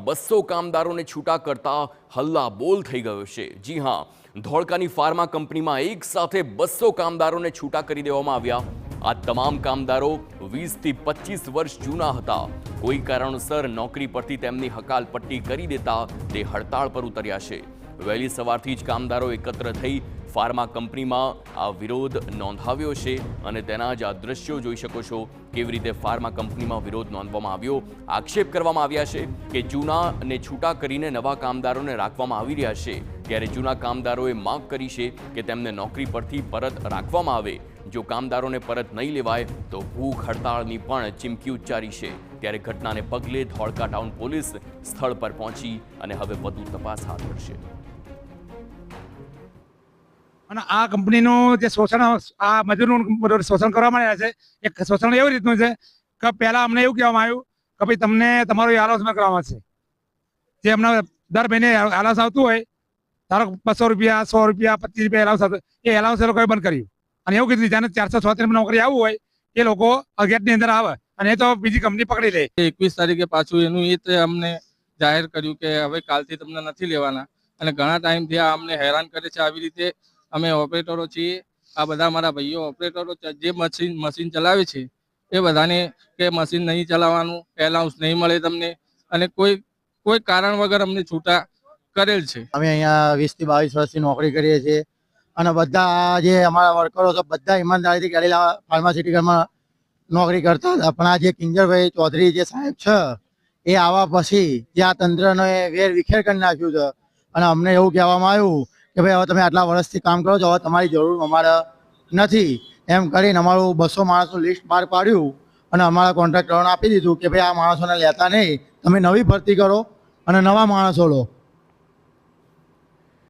200 કામદારોને છૂટા કરતા હલ્લા બોલ થઈ ગયો છે। જી હા, ધોળકાની ફાર્મા કંપનીમાં એક સાથે 200 કામદારોને છૂટા કરી દેવામાં આવ્યા। આ તમામ કામદારો 20 થી 25 વર્ષ જૂના હતા। કોઈ કારણોસર નોકરી પરથી તેમની હકાલપટ્ટી કરી દેતા તે હડતાળ પર ઉતર્યા છે। વહેલી સવારથી જ કામદારો એકત્ર થઈ ફાર્મા કંપનીમાં આ વિરોધ નોંધાવ્યો છે અને તેના જ આ દ્રશ્યો જોઈ શકો છો કેવી રીતે ફાર્મા કંપનીમાં વિરોધ નોંધવામાં આવ્યો। આક્ષેપ કરવામાં આવ્યા છે કે જૂનાને છૂટા કરીને નવા કામદારોને રાખવામાં આવી રહ્યા છે, ત્યારે જૂના કામદારોએ માંગ કરી છે કે તેમને નોકરી પરથી પરત રાખવામાં આવે। જો કામદારોને પરત નહીં લેવાય તો ભૂખ હડતાળની પણ ચીમકી ઉચ્ચારી છે। ત્યારે ઘટનાને પગલે ધોળકા ટાઉન પોલીસ સ્થળ પર પહોંચી અને હવે વધુ તપાસ હાથ ધરશે। અને આ કંપનીનું જે શોષણ આ મજૂરનું શોષણ કરવામાં આવ્યા છે, એક શોષણ એવી રીતનું છે કે પહેલા અમને એવું કહેવામાં આવ્યું કે ભાઈ તમને તમારું એલાઉન્સમેન્ટ કરવામાં આવશે। જે અમને દર મહિને એલાઉન્સ આવતું હોય, ધારો 200 રૂપિયા, 100 રૂપિયા, 25 રૂપિયા એલાઉન્સ આવતું, એ એલાઉન્સ એ લોકોએ બંધ કર્યું અને એવું કીધું જેને 436 નોકરી આવવું હોય એ લોકો ગેટની અંદર આવે અને એ તો બીજી કંપની પકડી લે। 21 તારીખે પાછું એનું એ અમને જાહેર કર્યું કે હવે કાલથી તમને નથી લેવાના અને ઘણા ટાઈમથી આ અમને હેરાન કરે છે। આવી રીતે અમે ઓપરેટરો છીએ, આ બધા મારા ભાઈઓ ઓપરેટરો જે મશીન ચલાવે છે એ બધાને કે મશીન નહીં ચલાવવાનું, એલાઉન્સ નહીં મળે તમને અને કોઈ કારણ વગર અમને છૂટા કરેલ છે। અમે અહીંયા 20 થી 22 વર્ષથી નોકરી કરીએ છીએ અને બધા જે અમારા વર્કરો છે બધા ઈમાનદારીથી કરેલા ફાર્માસ્યુટિકલમાં નોકરી કરતા હતા। પણ આ જે કિંજરભાઈ ચૌધરી જે સાહેબ છે એ આવવા પછી જે આ તંત્રનો વેર વિખેર કરી નાખ્યું છે અને અમને એવું કહેવામાં આવ્યું કે ભાઈ હવે તમે આટલા વર્ષથી કામ કરો છો, હવે તમારી જરૂર અમારે નથી એમ કરીને અમારું 200 માણસનું લિસ્ટ બહાર પાડ્યું અને અમારા કોન્ટ્રાક્ટરોને આપી દીધું કે ભાઈ આ માણસોને લેતા નહીં, તમે નવી ભરતી કરો અને નવા માણસો લો।